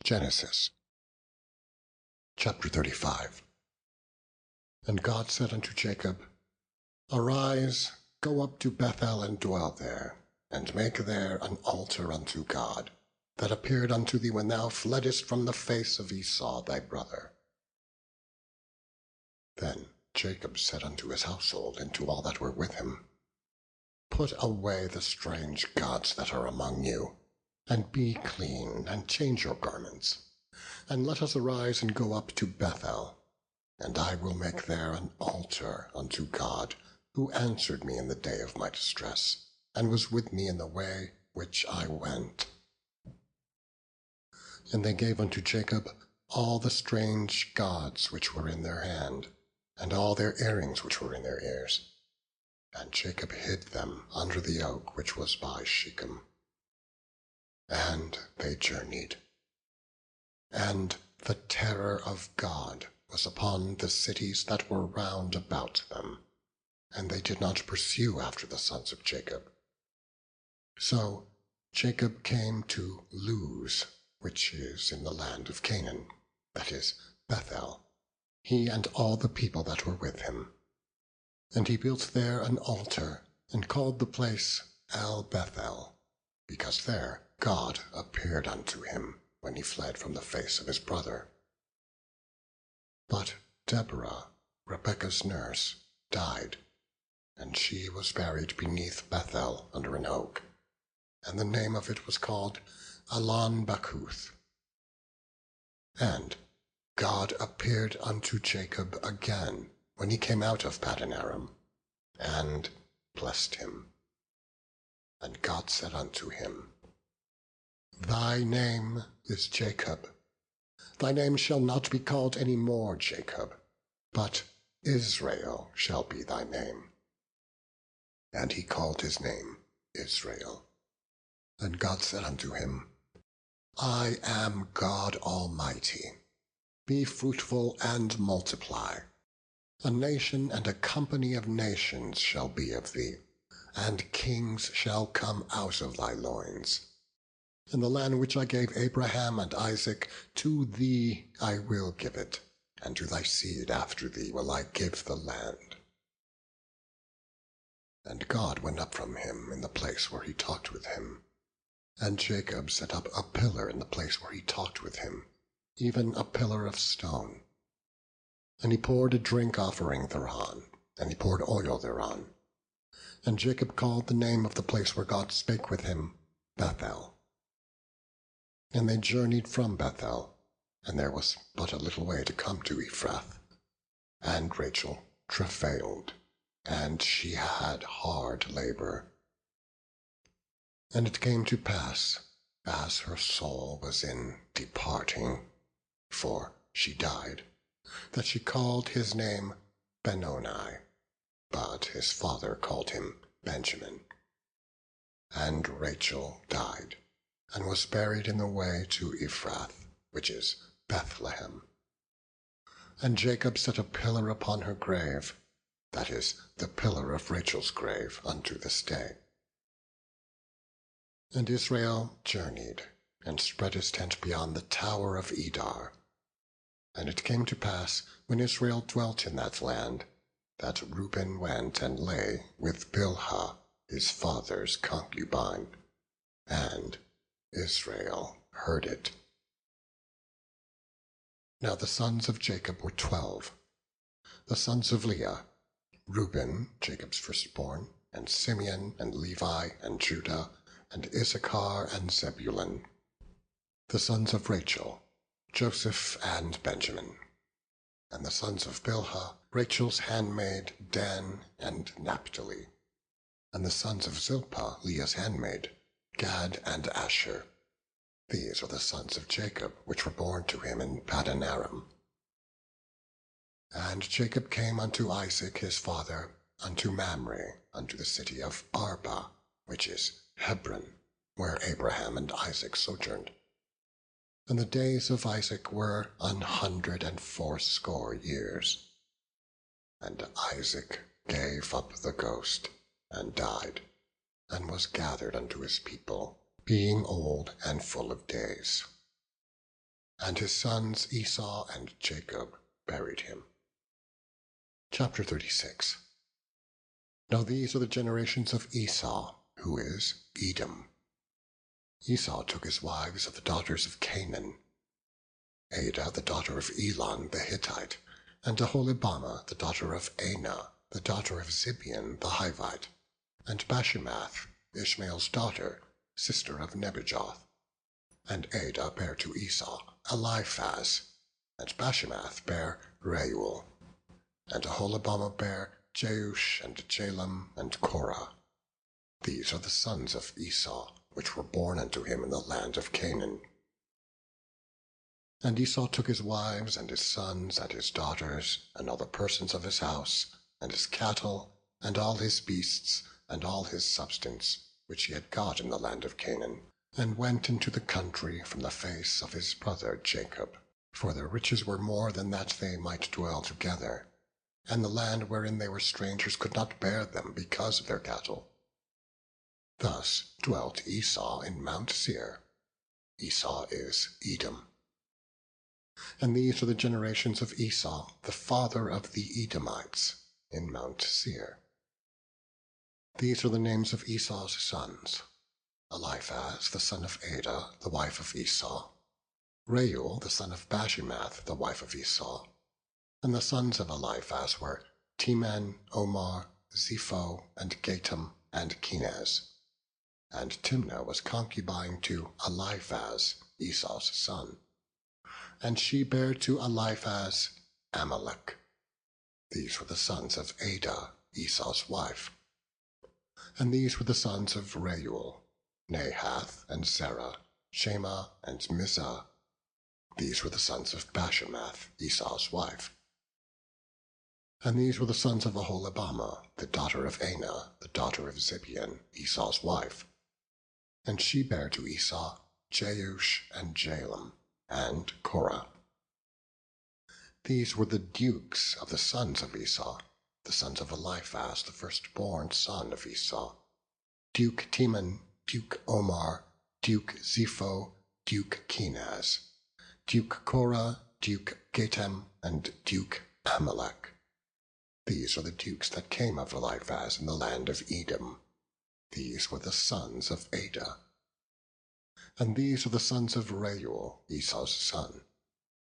Genesis chapter 35. And God said unto Jacob, Arise, go up to Bethel, and dwell there, and make there an altar unto God, that appeared unto thee when thou fleddest from the face of Esau thy brother. Then Jacob said unto his household, and to all that were with him, Put away the strange gods that are among you, and be clean, and change your garments, and let us arise and go up to Bethel, and I will make there an altar unto God, who answered me in the day of my distress, and was with me in the way which I went. And they gave unto Jacob all the strange gods which were in their hand, and all their earrings which were in their ears. And Jacob hid them under the oak which was by Shechem. And they journeyed. And the terror of God was upon the cities that were round about them, and they did not pursue after the sons of Jacob. So Jacob came to Luz, which is in the land of Canaan, that is, Bethel, he and all the people that were with him. And he built there an altar, and called the place El Bethel, because there God appeared unto him when he fled from the face of his brother. But Deborah, Rebekah's nurse, died, and she was buried beneath Bethel under an oak, and the name of it was called Allon-Bachuth. And God appeared unto Jacob again when he came out of Paddan Aram, and blessed him. And God said unto him, Thy name is Jacob. Thy name shall not be called any more Jacob, but Israel shall be thy name. And he called his name Israel. And God said unto him, I am God Almighty. Be fruitful and multiply. A nation and a company of nations shall be of thee, and kings shall come out of thy loins. In the land which I gave Abraham and Isaac, to thee I will give it, and to thy seed after thee will I give the land. And God went up from him in the place where he talked with him. And Jacob set up a pillar in the place where he talked with him, even a pillar of stone. And he poured a drink offering thereon, and he poured oil thereon. And Jacob called the name of the place where God spake with him, Bethel. And they journeyed from Bethel, and there was but a little way to come to Ephrath. And Rachel travailed, and she had hard labor. And it came to pass, as her soul was in departing, for she died, that she called his name Benoni, but his father called him Benjamin. And Rachel died, and was buried in the way to Ephrath, which is Bethlehem. And Jacob set a pillar upon her grave, that is, the pillar of Rachel's grave, unto this day. And Israel journeyed, and spread his tent beyond the tower of Edar. And it came to pass, when Israel dwelt in that land, that Reuben went and lay with Bilhah, his father's concubine, and Israel heard it. Now the sons of Jacob were 12. The sons of Leah, Reuben, Jacob's firstborn, and Simeon, and Levi, and Judah, and Issachar, and Zebulun. The sons of Rachel, Joseph and Benjamin. And the sons of Bilhah, Rachel's handmaid, Dan and Naphtali. And the sons of Zilpah, Leah's handmaid, Gad and Asher. These are the sons of Jacob, which were born to him in Paddan Aram. And Jacob came unto Isaac his father, unto Mamre, unto the city of Arba, which is Hebron, where Abraham and Isaac sojourned. And the days of Isaac were 180 years. And Isaac gave up the ghost, and died, and was gathered unto his people, being old and full of days. And his sons Esau and Jacob buried him. Chapter 36. Now these are the generations of Esau, who is Edom. Esau took his wives of the daughters of Canaan, Adah the daughter of Elon the Hittite, and Aholibamah the daughter of Anah, the daughter of Zibeon the Hivite, and Bashemoth, Ishmael's daughter, sister of Nebajoth. And Adah bare to Esau Eliphaz, and Bashemoth bare Reuel, and Aholibamah bare Jeush and Jalam and Korah. These are the sons of Esau, which were born unto him in the land of Canaan. And Esau took his wives, and his sons, and his daughters, and all the persons of his house, and his cattle, and all his beasts, and all his substance, which he had got in the land of Canaan, and went into the country from the face of his brother Jacob. For their riches were more than that they might dwell together, and the land wherein they were strangers could not bear them because of their cattle. Thus dwelt Esau in Mount Seir. Esau is Edom. And these are the generations of Esau, the father of the Edomites, in Mount Seir. These are the names of Esau's sons: Eliphaz the son of Adah, the wife of Esau; Reuel the son of Bashemoth, the wife of Esau. And the sons of Eliphaz were Teman, Omar, Zepho, and Gatam, and Kenaz. And Timnah was concubine to Eliphaz, Esau's son. And she bare to Eliphaz Amalek. These were the sons of Adah, Esau's wife. And these were the sons of Reuel, Nahath, and Zerah, Shema, and Mizah. These were the sons of Bashemoth, Esau's wife. And these were the sons of Aholibamah, the daughter of Anah, the daughter of Zibeon, Esau's wife. And she bare to Esau Jeush and Jalam, and Korah. These were the dukes of the sons of Esau, the sons of Eliphaz, the firstborn son of Esau: Duke Teman, Duke Omar, Duke Zepho, Duke Kenaz, Duke Korah, Duke Gatam, and Duke Amalek. These are the dukes that came of Eliphaz in the land of Edom. These were the sons of Adah. And these are the sons of Reuel, Esau's son: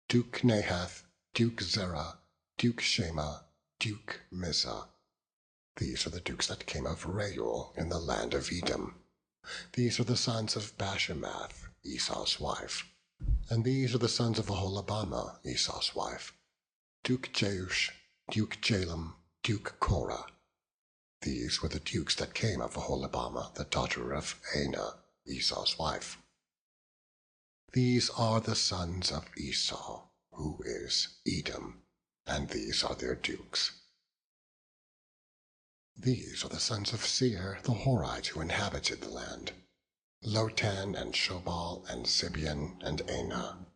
Duke Nahath, Duke Zerah, Duke Shema, Duke Mizah. These are the dukes that came of Reuel in the land of Edom. These are the sons of Bashemoth, Esau's wife. And these are the sons of Aholibamah, Esau's wife: Duke Jeush, Duke Jalam, Duke Korah. These were the dukes that came of Aholibamah, the daughter of Anah, Esau's wife. These are the sons of Esau, who is Edom, and these are their dukes. These are the sons of Seir the Horite, who inhabited the land: Lotan, and Shobal, and Zibeon, and Anah,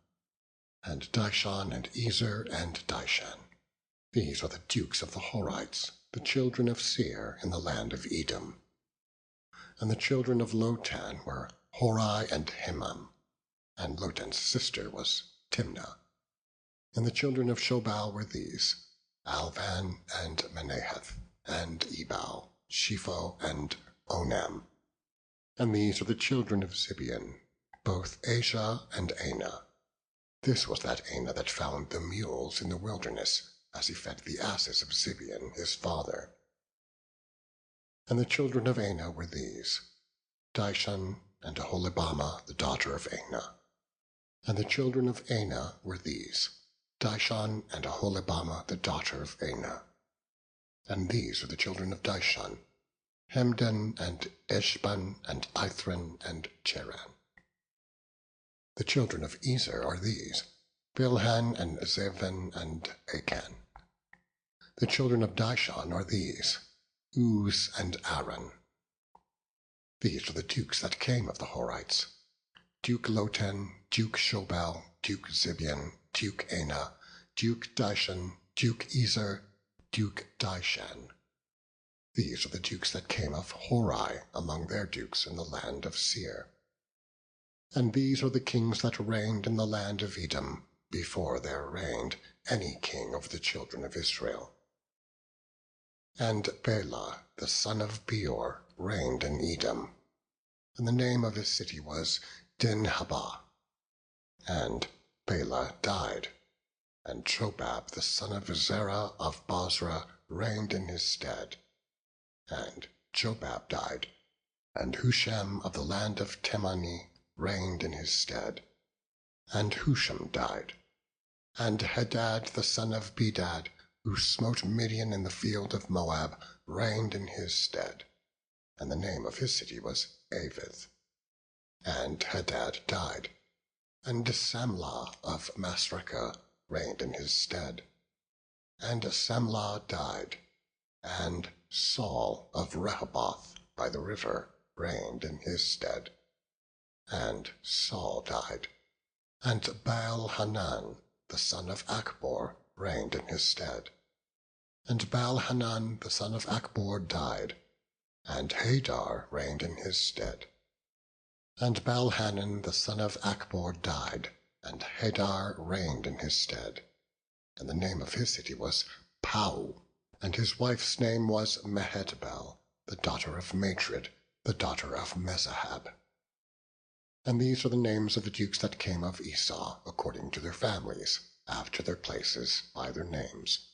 and Dishon, and Ezer, and Dishan. These are the dukes of the Horites, the children of Seir in the land of Edom. And the children of Lotan were Hori and Himam, and Lotan's sister was Timnah. And the children of Shobal were these: Alvan, and Manahath, and Ebal, Shepho, and Onam. And these are the children of Zibeon, both Asha and Anah. This was that Anah that found the mules in the wilderness, as he fed the asses of Zibeon his father. And the children of Anah were these: Dishon, and Aholibamah, the daughter of Anah. And the children of Anah were these: Dishon, and Aholibamah, the daughter of Anah. And these are the children of Dishon: Hemdan, and Eshban, and Ithran, and Cheran. The children of Ezer are these: Bilhan, and Zeven, and Achan. The children of Dishon are these: Uz, and Aran. These are the dukes that came of the Horites: Duke Lotan, Duke Shobal, Duke Zibeon, Duke Anah, Duke Dishon, Duke Ezer, Duke Dishan. These are the dukes that came of Hori among their dukes in the land of Seir. And these are the kings that reigned in the land of Edom, before there reigned any king over the children of Israel. And Bela the son of Beor reigned in Edom, and the name of his city was Dinhabah. And Bela died, and Jobab the son of Zerah of Bozrah reigned in his stead. And Jobab died, and Husham of the land of Temani reigned in his stead. And Husham died, and Hadad the son of Bedad, who smote Midian in the field of Moab, reigned in his stead, and the name of his city was Avith. And Hadad died, and Samlah of Masrekah reigned in his stead. And Samlah died, and Saul of Rehoboth by the river reigned in his stead. And Saul died, and Baal-Hanan the son of Achbor reigned in his stead. And Baal-Hanan the son of Achbor died, and Hadar reigned in his stead. And Baal-Hanan the son of Achbor died, and Hadar reigned in his stead. And the name of his city was Pau, and his wife's name was Mehetabel, the daughter of Matred, the daughter of Mezahab. And these are the names of the dukes that came of Esau, according to their families, after their places, by their names: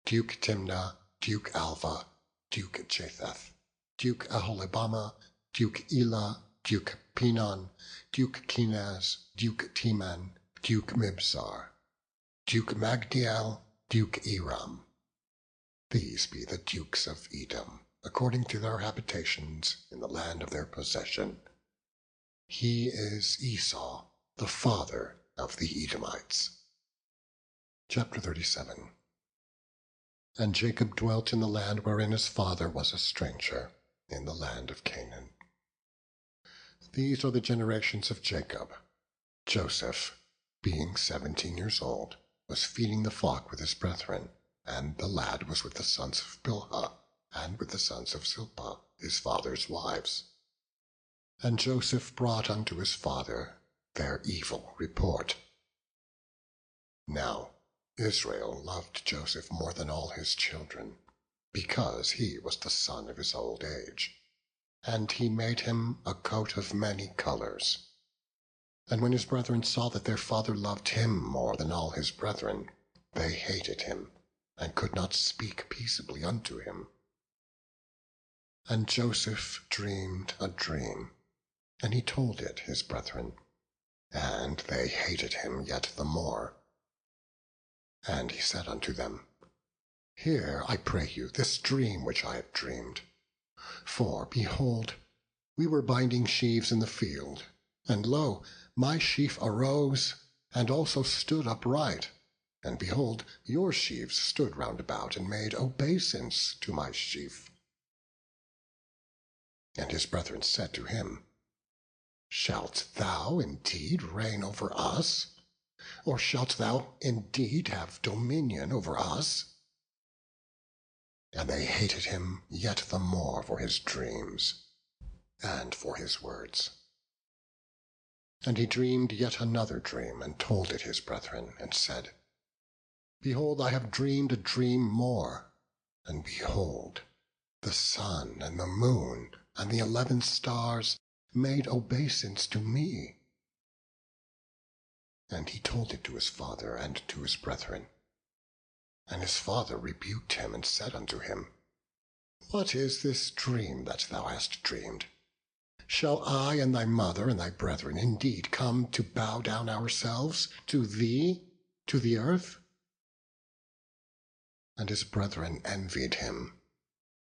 Duke Timnah, Duke Alva, Duke Japheth, Duke Aholibama, Duke Elah, Duke Pinon, Duke Kenaz, Duke Teman, Duke Mibzar, Duke Magdiel, Duke Eram. These be the dukes of Edom, according to their habitations in the land of their possession. He is Esau, the father of the Edomites. Chapter 37. And Jacob dwelt in the land wherein his father was a stranger, in the land of Canaan. These are the generations of Jacob. Joseph, being 17 years old, was feeding the flock with his brethren, and the lad was with the sons of Bilhah, and with the sons of Zilpah, his father's wives. And Joseph brought unto his father their evil report. Now Israel loved Joseph more than all his children, because he was the son of his old age, and he made him a coat of many colors. And when his brethren saw that their father loved him more than all his brethren, they hated him, and could not speak peaceably unto him. And Joseph dreamed a dream, and he told it his brethren, and they hated him yet the more. And he said unto them, Hear, I pray you, this dream which I have dreamed. For, behold, we were binding sheaves in the field, and lo, my sheaf arose, and also stood upright, and behold, your sheaves stood round about, and made obeisance to my sheaf. And his brethren said to him, Shalt thou indeed reign over us? Or shalt thou indeed have dominion over us? And they hated him yet the more for his dreams, and for his words. And he dreamed yet another dream, and told it his brethren, and said, Behold, I have dreamed a dream more, and behold, the sun and the moon and the 11 stars made obeisance to me. And he told it to his father and to his brethren. And his father rebuked him, and said unto him, What is this dream that thou hast dreamed? Shall I and thy mother and thy brethren indeed come to bow down ourselves to thee, to the earth? And his brethren envied him,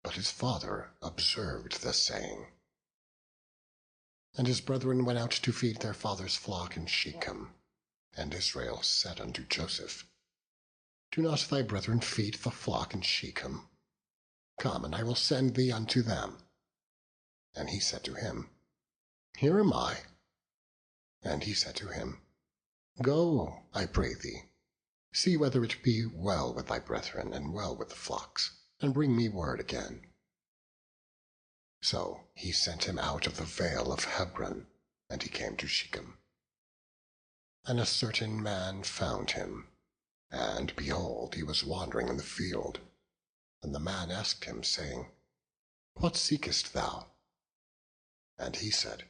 but his father observed the saying. And his brethren went out to feed their father's flock in Shechem. And Israel said unto Joseph, Do not thy brethren feed the flock in Shechem? Come, and I will send thee unto them. And he said to him, Here am I. And he said to him, Go, I pray thee, see whether it be well with thy brethren, and well with the flocks, and bring me word again. So he sent him out of the vale of Hebron, and he came to Shechem. And a certain man found him, and behold, he was wandering in the field. And the man asked him, saying, What seekest thou? And he said,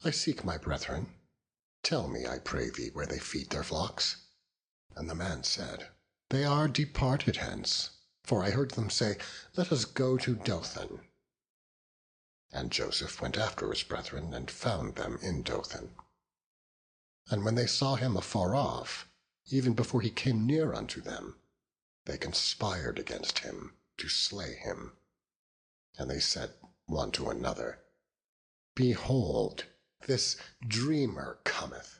I seek my brethren. Tell me, I pray thee, where they feed their flocks. And the man said, They are departed hence, for I heard them say, Let us go to Dothan. And Joseph went after his brethren, and found them in Dothan. And when they saw him afar off, even before he came near unto them, they conspired against him to slay him. And they said one to another, Behold, this dreamer cometh.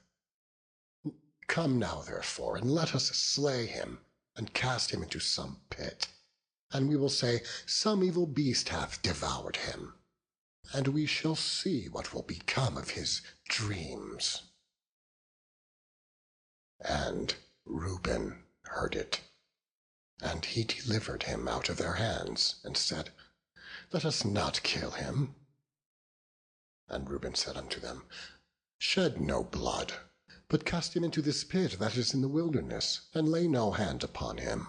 Come now, therefore, and let us slay him, and cast him into some pit. And we will say, Some evil beast hath devoured him, and we shall see what will become of his dreams. And Reuben heard it, and he delivered him out of their hands, and said, Let us not kill him. And Reuben said unto them, Shed no blood, but cast him into this pit that is in the wilderness, and lay no hand upon him,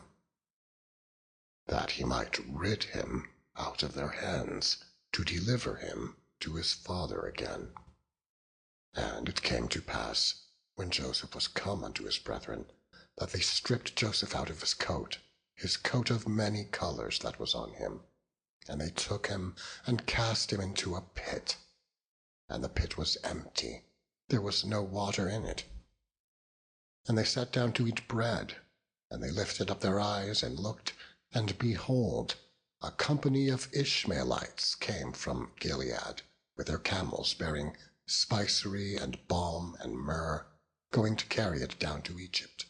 that he might rid him out of their hands, to deliver him to his father again. And it came to pass, when Joseph was come unto his brethren, that they stripped Joseph out of his coat of many colors that was on him, and they took him and cast him into a pit. And the pit was empty, there was no water in it. And they sat down to eat bread, and they lifted up their eyes and looked, and behold, a company of Ishmaelites came from Gilead, with their camels bearing spicery and balm and myrrh, going to carry it down to Egypt.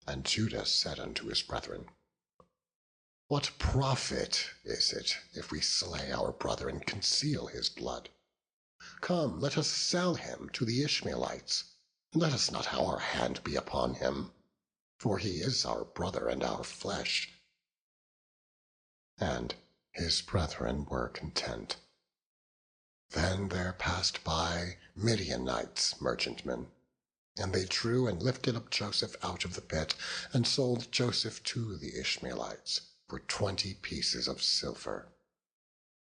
And Judah said unto his brethren, What profit is it if we slay our brother and conceal his blood? Come, let us sell him to the Ishmaelites, and let us not our hand be upon him, for he is our brother and our flesh. And his brethren were content. Then there passed by Midianites, merchantmen, and they drew and lifted up Joseph out of the pit, and sold Joseph to the Ishmaelites for 20 pieces of silver.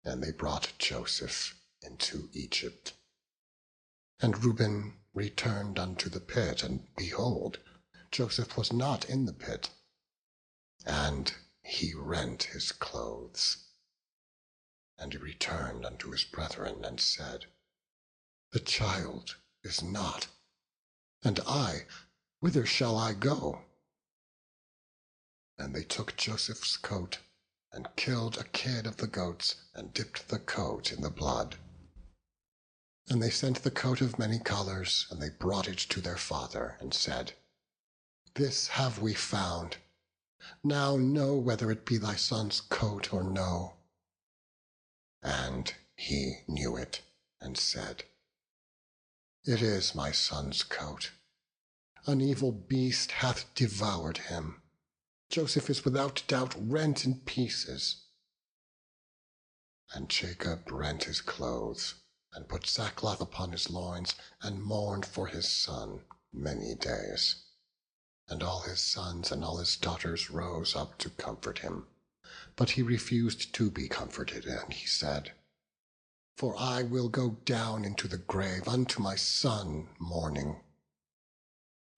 And they brought Joseph into Egypt. And Reuben returned unto the pit, and behold, Joseph was not in the pit. And he rent his clothes. And he returned unto his brethren, and said, The child is not, and I, whither shall I go? And they took Joseph's coat, and killed a kid of the goats, and dipped the coat in the blood. And they sent the coat of many colors, and they brought it to their father, and said, This have we found. Now know whether it be thy son's coat or no. And he knew it, and said, It is my son's coat. An evil beast hath devoured him. Joseph is without doubt rent in pieces. And Jacob rent his clothes, and put sackcloth upon his loins, and mourned for his son many days. And all his sons and all his daughters rose up to comfort him. But he refused to be comforted, and he said, For I will go down into the grave unto my son mourning.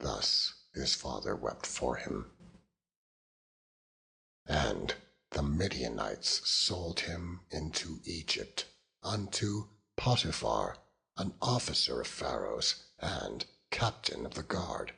Thus his father wept for him. And the Midianites sold him into Egypt unto Potiphar, an officer of Pharaoh's, and captain of the guard,